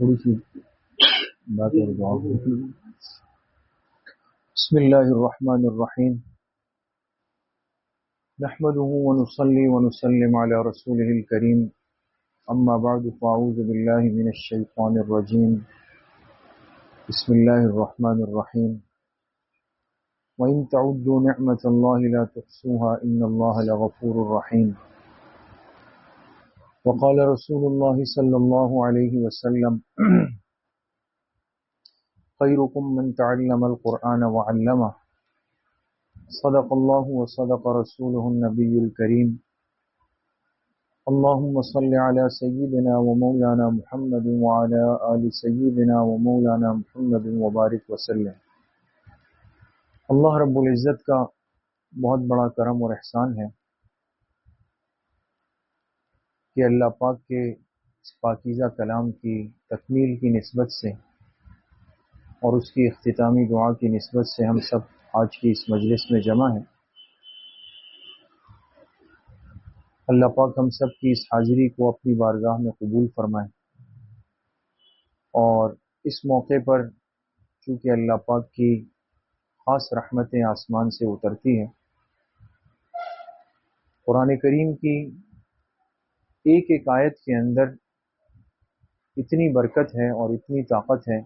تھوڑی سی بات اور دعا. بسم اللہ الرحمن الرحیم نحمده ونصلي ونسلم على رسوله الكريم اما بعد فاعوذ بالله من الشیطان الرجیم بسم اللہ الرحمن الرحیم وَإِن تَعُدُّوا نِعْمَةَ اللَّهِ لَا تُحْصُوهَا إِنَّ اللَّهَ لَغَفُورٌ رَحِيمٌ. وقال رسول الله صلی اللہ علیہ وسلم خيركم من تعلم القرآن وعلمه. صدق الله وصدق رسوله النبي الكريم. اللهم صل على سيدنا ومولانا محمد وعلى آل سيدنا ومولانا محمد وبارك وسلم. اللہ رب العزت کا بہت بڑا کرم اور احسان ہے کہ اللہ پاک کے اس پاکیزہ کلام کی تکمیل کی نسبت سے اور اس کی اختتامی دعا کی نسبت سے ہم سب آج کی اس مجلس میں جمع ہیں. اللہ پاک ہم سب کی اس حاضری کو اپنی بارگاہ میں قبول فرمائے. اور اس موقع پر چونکہ اللہ پاک کی خاص رحمتیں آسمان سے اترتی ہیں، قرآن کریم کی ایک ایک آیت کے اندر اتنی برکت ہے اور اتنی طاقت ہے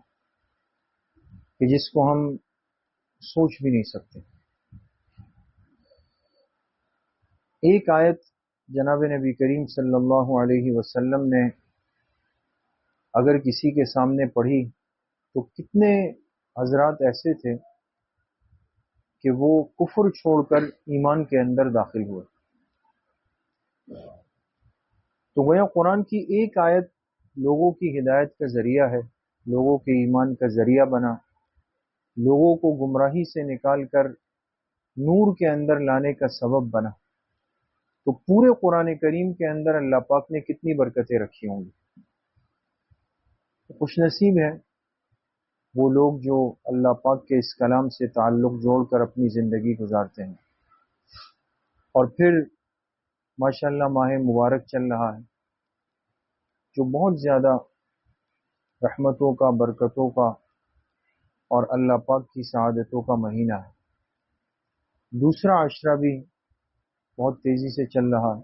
کہ جس کو ہم سوچ بھی نہیں سکتے. ایک آیت جناب نبی کریم صلی اللہ علیہ وسلم نے اگر کسی کے سامنے پڑھی تو کتنے حضرات ایسے تھے کہ وہ کفر چھوڑ کر ایمان کے اندر داخل ہوئے. تو گویا قرآن کی ایک آیت لوگوں کی ہدایت کا ذریعہ ہے، لوگوں کے ایمان کا ذریعہ بنا، لوگوں کو گمراہی سے نکال کر نور کے اندر لانے کا سبب بنا. تو پورے قرآن کریم کے اندر اللہ پاک نے کتنی برکتیں رکھی ہوں گی. خوش نصیب ہے وہ لوگ جو اللہ پاک کے اس کلام سے تعلق جوڑ کر اپنی زندگی گزارتے ہیں. اور پھر ماشاءاللہ ماہ مبارک چل رہا ہے جو بہت زیادہ رحمتوں کا، برکتوں کا اور اللہ پاک کی سعادتوں کا مہینہ ہے. دوسرا عشرہ بھی بہت تیزی سے چل رہا ہے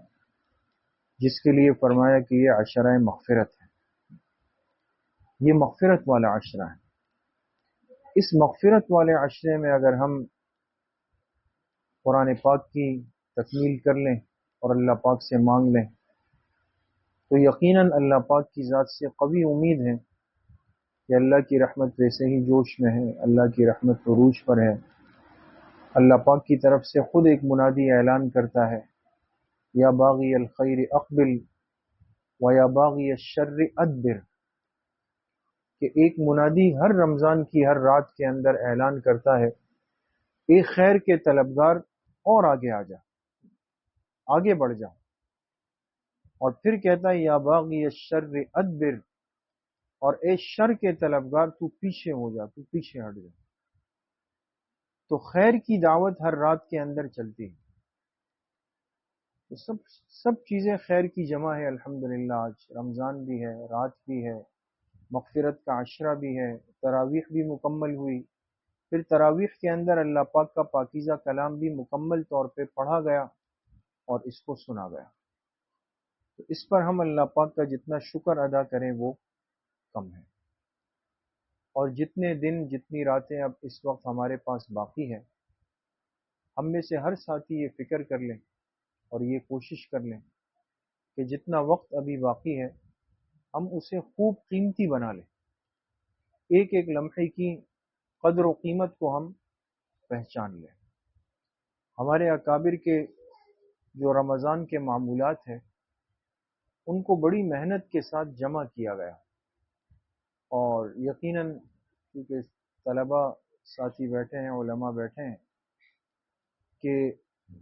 جس کے لیے فرمایا کہ یہ عشرہ مغفرت ہے، یہ مغفرت والا عشرہ ہے. اس مغفرت والے عشرے میں اگر ہم قرآن پاک کی تکمیل کر لیں اور اللہ پاک سے مانگ لیں تو یقیناً اللہ پاک کی ذات سے قوی امید ہے کہ اللہ کی رحمت ویسے ہی جوش میں ہے، اللہ کی رحمت عروج پر ہے. اللہ پاک کی طرف سے خود ایک منادی اعلان کرتا ہے یا باغی الخیر اقبل و یا باغی الشر ادبر، کہ ایک منادی ہر رمضان کی ہر رات کے اندر اعلان کرتا ہے اے خیر کے طلبگار اور آگے آ جا، آگے بڑھ جا. اور پھر کہتا ہے یا باغی الشر ادبر، اور اے شر کے طلبگار تو پیچھے ہو جا، تو پیچھے ہٹ جا. تو خیر کی دعوت ہر رات کے اندر چلتی ہے. تو سب چیزیں خیر کی جمع ہے. الحمدللہ آج رمضان بھی ہے، رات بھی ہے، مغفرت کا عشرہ بھی ہے، تراویح بھی مکمل ہوئی. پھر تراویح کے اندر اللہ پاک کا پاکیزہ کلام بھی مکمل طور پہ پڑھا گیا اور اس کو سنا گیا. تو اس پر ہم اللہ پاک کا جتنا شکر ادا کریں وہ کم ہے. اور جتنے دن جتنی راتیں اب اس وقت ہمارے پاس باقی ہے، ہم میں سے ہر ساتھی یہ فکر کر لیں اور یہ کوشش کر لیں کہ جتنا وقت ابھی باقی ہے ہم اسے خوب قیمتی بنا لیں. ایک ایک لمحے کی قدر و قیمت کو ہم پہچان لیں. ہمارے اکابر کے جو رمضان کے معمولات ہیں ان کو بڑی محنت کے ساتھ جمع کیا گیا. اور یقیناً کیونکہ طلباء ساتھی بیٹھے ہیں، علماء بیٹھے ہیں، کہ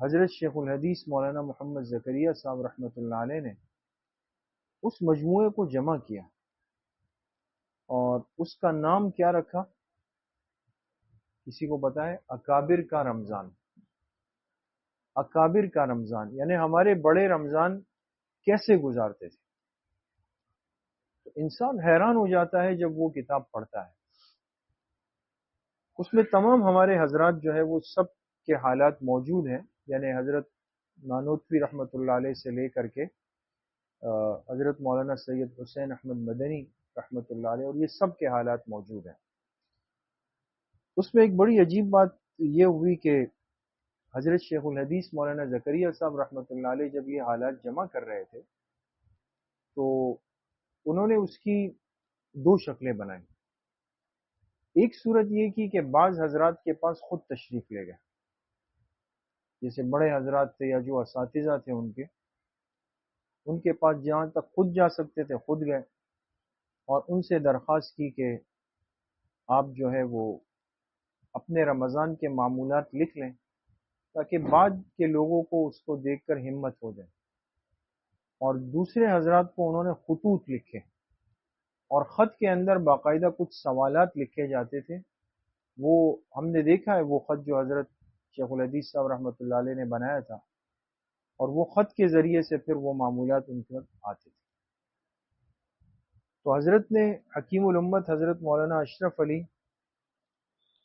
حضرت شیخ الحدیث مولانا محمد زکریا صاحب رحمۃ اللہ علیہ نے اس مجموعے کو جمع کیا اور اس کا نام کیا رکھا؟ کسی کو پتا ہے؟ اکابر کا رمضان. اکابر کا رمضان یعنی ہمارے بڑے رمضان کیسے گزارتے تھے. تو انسان حیران ہو جاتا ہے جب وہ کتاب پڑھتا ہے. اس میں تمام ہمارے حضرات جو ہے وہ سب کے حالات موجود ہیں، یعنی حضرت نانوتوی رحمۃ اللہ علیہ سے لے کر کے حضرت مولانا سید حسین احمد مدنی رحمۃ اللہ علیہ، اور یہ سب کے حالات موجود ہیں. اس میں ایک بڑی عجیب بات یہ ہوئی کہ حضرت شیخ الحدیث مولانا زکریا صاحب رحمۃ اللہ علیہ جب یہ حالات جمع کر رہے تھے تو انہوں نے اس کی دو شکلیں بنائیں. ایک صورت یہ کی کہ بعض حضرات کے پاس خود تشریف لے گئے، جیسے بڑے حضرات تھے یا جو اساتذہ تھے ان کے پاس جہاں تک خود جا سکتے تھے خود گئے، اور ان سے درخواست کی کہ آپ جو ہے وہ اپنے رمضان کے معمولات لکھ لیں تاکہ بعد کے لوگوں کو اس کو دیکھ کر ہمت ہو جائے. اور دوسرے حضرات کو انہوں نے خطوط لکھے، اور خط کے اندر باقاعدہ کچھ سوالات لکھے جاتے تھے. وہ ہم نے دیکھا ہے وہ خط جو حضرت شیخ الحدیث صاحب رحمۃ اللہ علیہ نے بنایا تھا، اور وہ خط کے ذریعے سے پھر وہ معمولات ان پر آتے تھے. تو حضرت نے حکیم الامت حضرت مولانا اشرف علی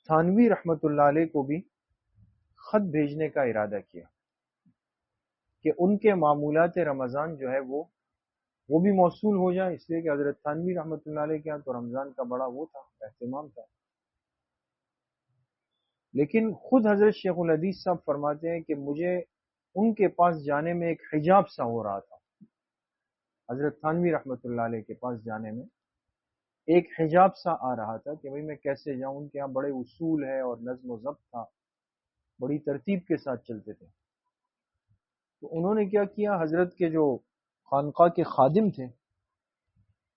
تھانوی رحمۃ اللہ علیہ کو بھی خط بھیجنے کا ارادہ کیا کہ ان کے معمولات رمضان جو ہے وہ بھی موصول ہو جائے، اس لیے کہ حضرت تھانوی رحمۃ اللہ علیہ کے یہاں تو رمضان کا بڑا وہ تھا، اہتمام تھا. لیکن خود حضرت شیخ الحدیث صاحب فرماتے ہیں کہ مجھے ان کے پاس جانے میں ایک حجاب سا ہو رہا تھا. حضرت تھانوی رحمۃ اللہ علیہ کے پاس جانے میں ایک حجاب سا آ رہا تھا کہ بھئی میں کیسے جاؤں. ان کے یہاں بڑے اصول ہے اور نظم و ضبط تھا، بڑی ترتیب کے ساتھ چلتے تھے. تو انہوں نے کیا کیا، حضرت کے جو خانقاہ کے خادم تھے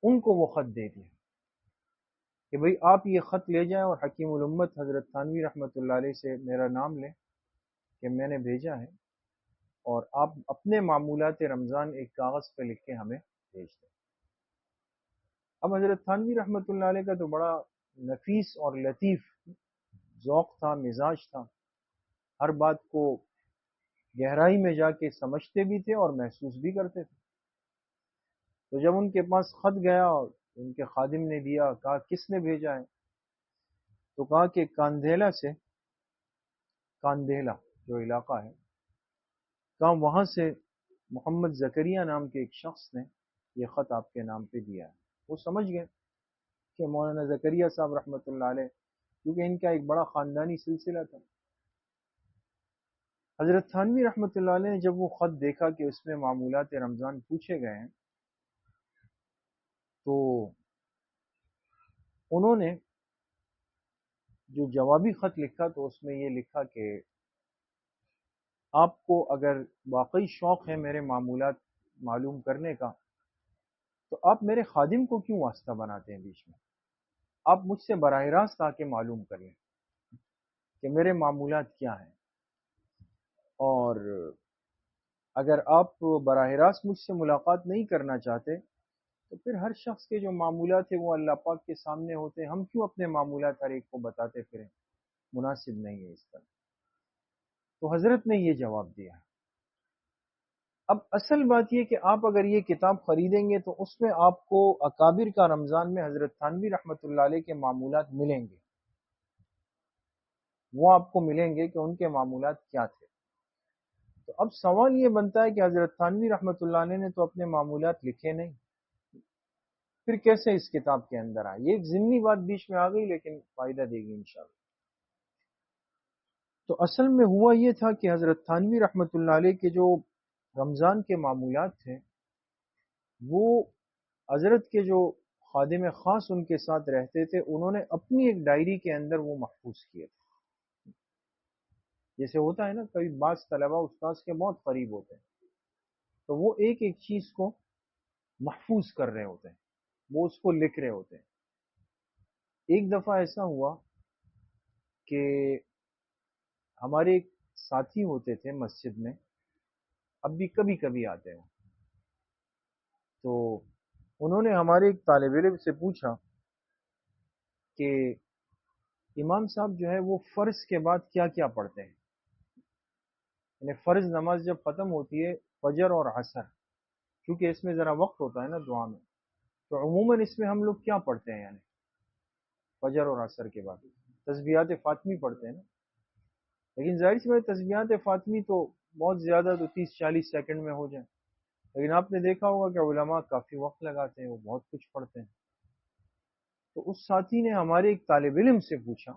ان کو وہ خط دے دیا کہ بھئی آپ یہ خط لے جائیں اور حکیم الامت حضرت تھانوی رحمۃ اللہ علیہ سے میرا نام لیں کہ میں نے بھیجا ہے، اور آپ اپنے معمولات رمضان ایک کاغذ پہ لکھ کے ہمیں بھیج دیں. اب حضرت تھانوی رحمۃ اللہ علیہ کا تو بڑا نفیس اور لطیف ذوق تھا، مزاج تھا، ہر بات کو گہرائی میں جا کے سمجھتے بھی تھے اور محسوس بھی کرتے تھے. تو جب ان کے پاس خط گیا اور ان کے خادم نے دیا، کہا کس نے بھیجا ہے، تو کہا کہ کاندھیلا سے، کاندھیلا جو علاقہ ہے، کہا وہاں سے محمد زکریا نام کے ایک شخص نے یہ خط آپ کے نام پہ دیا ہے. وہ سمجھ گئے کہ مولانا زکریا صاحب رحمۃ اللہ علیہ، کیونکہ ان کا ایک بڑا خاندانی سلسلہ تھا. حضرت تھانوی رحمۃ اللہ علیہ نے جب وہ خط دیکھا کہ اس میں معمولات رمضان پوچھے گئے ہیں، تو انہوں نے جو جوابی خط لکھا تو اس میں یہ لکھا کہ آپ کو اگر واقعی شوق ہے میرے معمولات معلوم کرنے کا تو آپ میرے خادم کو کیوں واسطہ بناتے ہیں بیچ میں، آپ مجھ سے براہ راست آ کے معلوم کر لیں کہ میرے معمولات کیا ہیں. اور اگر آپ براہ راست مجھ سے ملاقات نہیں کرنا چاہتے تو پھر ہر شخص کے جو معمولات ہیں وہ اللہ پاک کے سامنے ہوتے ہیں، ہم کیوں اپنے معمولات ہر ایک کو بتاتے پھریں، مناسب نہیں ہے اس طرح. تو حضرت نے یہ جواب دیا. اب اصل بات یہ کہ آپ اگر یہ کتاب خریدیں گے تو اس میں آپ کو اکابر کا رمضان میں حضرت تھانوی رحمۃ اللہ علیہ کے معمولات ملیں گے، وہ آپ کو ملیں گے کہ ان کے معمولات کیا تھے. تو اب سوال یہ بنتا ہے کہ حضرت تھانوی رحمۃ اللہ علیہ نے تو اپنے معمولات لکھے نہیں، پھر کیسے اس کتاب کے اندر آئے؟ یہ ایک ضمنی بات بیچ میں آ گئی لیکن فائدہ دے گی انشاءاللہ. تو اصل میں ہوا یہ تھا کہ حضرت تھانوی رحمۃ اللہ علیہ کے جو رمضان کے معمولات تھے وہ حضرت کے جو خادم خاص ان کے ساتھ رہتے تھے انہوں نے اپنی ایک ڈائری کے اندر وہ محفوظ کیے تھے. جیسے ہوتا ہے نا کبھی بعض طلبہ استاذ کے بہت قریب ہوتے ہیں تو وہ ایک ایک چیز کو محفوظ کر رہے ہوتے ہیں، وہ اس کو لکھ رہے ہوتے ہیں. ایک دفعہ ایسا ہوا کہ ہمارے ایک ساتھی ہوتے تھے مسجد میں، اب بھی کبھی کبھی آتے ہیں، تو انہوں نے ہمارے ایک طالب علم سے پوچھا کہ امام صاحب جو ہے وہ فرض کے بعد کیا کیا پڑھتے ہیں، یعنی فرض نماز جب ختم ہوتی ہے فجر اور عصر، کیونکہ اس میں ذرا وقت ہوتا ہے نا دعا میں، تو عموماً اس میں ہم لوگ کیا پڑھتے ہیں؟ یعنی فجر اور عصر کے بعد تسبیحات فاطمی پڑھتے ہیں نا، لیکن ظاہر سی بات تسبیحات فاطمی تو بہت زیادہ تو 30-40 سیکنڈ میں ہو جائیں، لیکن آپ نے دیکھا ہوگا کہ علماء کافی وقت لگاتے ہیں، وہ بہت کچھ پڑھتے ہیں۔ تو اس ساتھی نے ہمارے ایک طالب علم سے پوچھا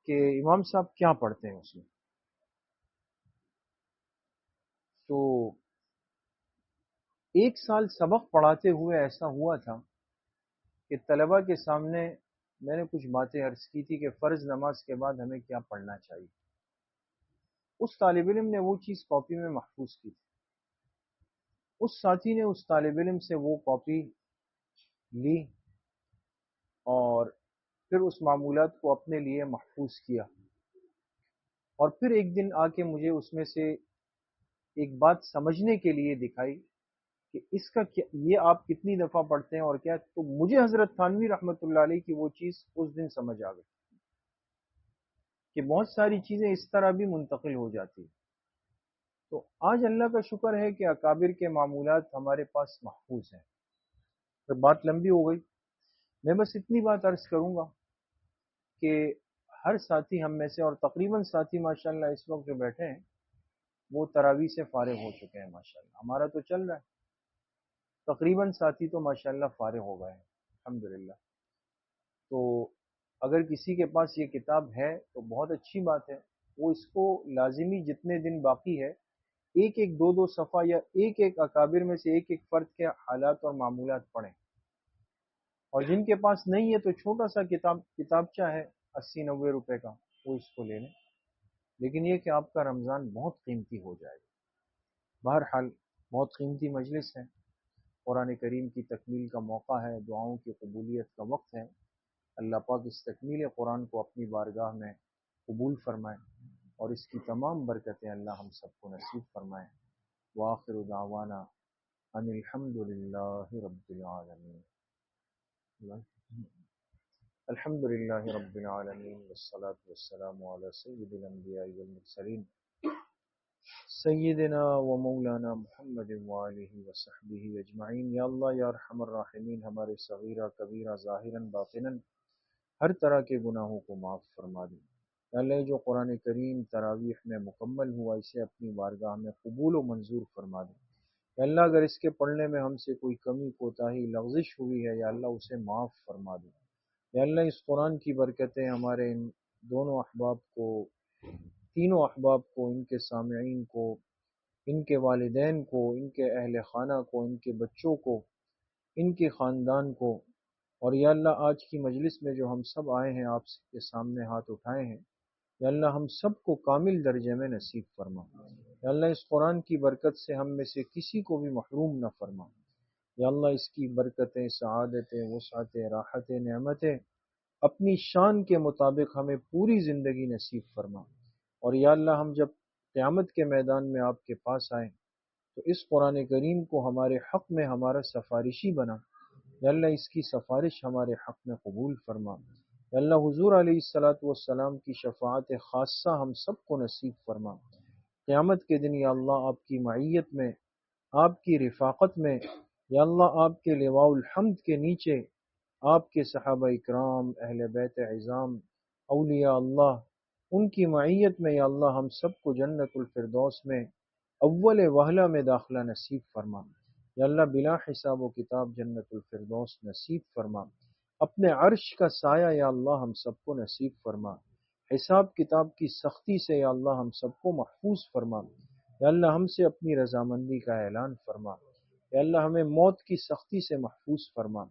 کہ امام صاحب کیا پڑھتے ہیں اس میں؟ تو ایک سال سبق پڑھاتے ہوئے ایسا ہوا تھا کہ طلبہ کے سامنے میں نے کچھ باتیں عرض کی تھی کہ فرض نماز کے بعد ہمیں کیا پڑھنا چاہیے۔ اس طالب علم نے وہ چیز کاپی میں محفوظ کی تھی، اس ساتھی نے اس طالب علم سے وہ کاپی لی اور پھر اس معمولات کو اپنے لیے محفوظ کیا، اور پھر ایک دن آ کے مجھے اس میں سے ایک بات سمجھنے کے لیے دکھائی کہ اس کا یہ آپ کتنی دفعہ پڑھتے ہیں اور کیا، تو مجھے حضرت تھانوی رحمۃ اللہ علیہ کی وہ چیز اس دن سمجھ آ گئی کہ بہت ساری چیزیں اس طرح بھی منتقل ہو جاتی ہیں۔ تو آج اللہ کا شکر ہے کہ اکابر کے معمولات ہمارے پاس محفوظ ہیں۔ تو بات لمبی ہو گئی، میں بس اتنی بات عرض کروں گا کہ ہر ساتھی ہم میں سے، اور تقریباً ساتھی ماشاءاللہ اس وقت جو بیٹھے ہیں وہ تراویح سے فارغ ہو چکے ہیں ماشاءاللہ، ہمارا تو چل رہا ہے، تقریباً ساتھی تو ماشاءاللہ فارغ ہو گئے ہیں الحمدللہ۔ تو اگر کسی کے پاس یہ کتاب ہے تو بہت اچھی بات ہے، وہ اس کو لازمی جتنے دن باقی ہے ایک ایک دو دو صفحہ یا ایک ایک اکابر میں سے ایک ایک فرد کے حالات اور معمولات پڑھیں، اور جن کے پاس نہیں ہے تو چھوٹا سا کتابچہ ہے 80-90 روپے کا، وہ اس کو لے لیں، لیکن یہ کہ آپ کا رمضان بہت قیمتی ہو جائے گا۔ بہرحال بہت قیمتی مجلس ہے، قرآن کریم کی تکمیل کا موقع ہے، دعاؤں کی قبولیت کا وقت ہے۔ اللہ پاک اس تکمیل قرآن کو اپنی بارگاہ میں قبول فرمائے اور اس کی تمام برکتیں اللہ ہم سب کو نصیب فرمائے۔ وآخر دعوانا ان الحمد للہ رب العالمین۔ الحمد للہ رب العالمین والصلاة والسلام علی سید الانبیاء والمرسلین سیدنا و مولانا محمد وآلہ وصحبہ اجمعین۔ یا اللہ یا ارحم الراحمین، ہمارے صغیرہ کبیرہ ظاہراً باطناً ہر طرح کے گناہوں کو معاف فرما دیں۔ یا اللہ جو قرآن کریم تراویح میں مکمل ہوا اسے اپنی بارگاہ میں قبول و منظور فرما دیں۔ یا اللہ اگر اس کے پڑھنے میں ہم سے کوئی کمی کوتاہی لغزش ہوئی ہے یا اللہ اسے معاف فرما دیں۔ یا اللہ اس قرآن کی برکتیں ہمارے ان دونوں احباب کو، تینوں احباب کو، ان کے سامعین کو، ان کے والدین کو، ان کے اہل خانہ کو، ان کے بچوں کو، ان کے خاندان کو، اور یا اللہ آج کی مجلس میں جو ہم سب آئے ہیں آپ کے سامنے ہاتھ اٹھائے ہیں، یا اللہ ہم سب کو کامل درجے میں نصیب فرما۔ یا اللہ اس قرآن کی برکت سے ہم میں سے کسی کو بھی محروم نہ فرما۔ یا اللہ اس کی برکتیں، سعادتیں، وسعتیں، راحتیں، نعمتیں اپنی شان کے مطابق ہمیں پوری زندگی نصیب فرما۔ اور یا اللہ ہم جب قیامت کے میدان میں آپ کے پاس آئیں تو اس قرآن کریم کو ہمارے حق میں ہمارا سفارشی بنا۔ یا اللہ اس کی سفارش ہمارے حق میں قبول فرما۔ یا اللہ حضور علیہ السلام کی شفاعت خاصہ ہم سب کو نصیب فرما۔ قیامت کے دن یا اللہ آپ کی معیت میں، آپ کی رفاقت میں، یا اللہ آپ کے لواء الحمد کے نیچے آپ کے صحابہ اکرام، اہل بیت عظام، اولیاء اللہ، ان کی معیت میں یا اللہ ہم سب کو جنت الفردوس میں اول وہلہ میں داخلہ نصیب فرما۔ یا اللہ بلا حساب و کتاب جنت الفردوس نصیب فرما۔ اپنے عرش کا سایہ یا اللہ ہم سب کو نصیب فرما۔ حساب کتاب کی سختی سے یا اللہ ہم سب کو محفوظ فرما۔ یا اللہ ہم سے اپنی رضامندی کا اعلان فرما۔ یا اللہ ہمیں موت کی سختی سے محفوظ فرما۔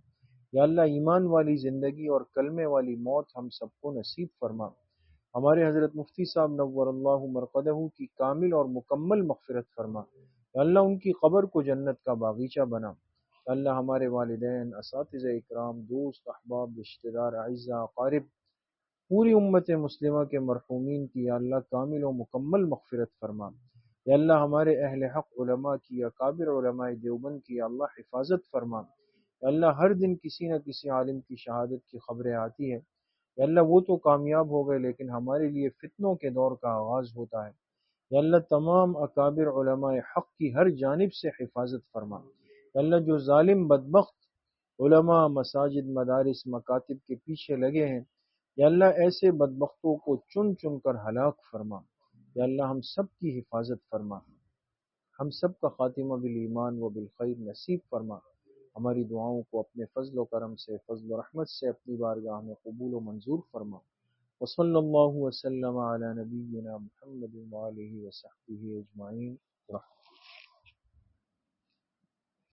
یا اللہ ایمان والی زندگی اور کلمے والی موت ہم سب کو نصیب فرما۔ ہمارے حضرت مفتی صاحب نور اللہ مرقدہ کی کامل اور مکمل مغفرت فرما۔ یا اللہ ان کی قبر کو جنت کا باغیچہ بنا۔ یا اللہ ہمارے والدین، اساتذہ اکرام، دوست، احباب، رشتہ دار، اعزاء، اقارب، پوری امت مسلمہ کے مرحومین کی یا اللہ کامل و مکمل مغفرت فرما۔ یا اللہ ہمارے اہل حق علماء کی، اکابر علماء دیوبند کی یا اللہ حفاظت فرما۔ یا اللہ ہر دن کسی نہ کسی عالم کی شہادت کی خبریں آتی ہے، یا اللہ وہ تو کامیاب ہو گئے لیکن ہمارے لیے فتنوں کے دور کا آغاز ہوتا ہے۔ یا اللہ تمام اکابر علماء حق کی ہر جانب سے حفاظت فرما۔ یا اللہ جو ظالم بدبخت علماء مساجد مدارس مکاتب کے پیچھے لگے ہیں، یا اللہ ایسے بدبختوں کو چن چن کر ہلاک فرما، یا اللہ ہم سب کی حفاظت فرما، ہم سب کا خاتمہ بالایمان و بالخیر نصیب فرما، ہماری دعاؤں کو اپنے فضل و کرم سے، فضل و رحمت سے اپنی بارگاہ میں قبول و منظور فرما۔ وصلی اللہ وسلم علی نبینا محمد وآلہ وصحبہ اجمعین۔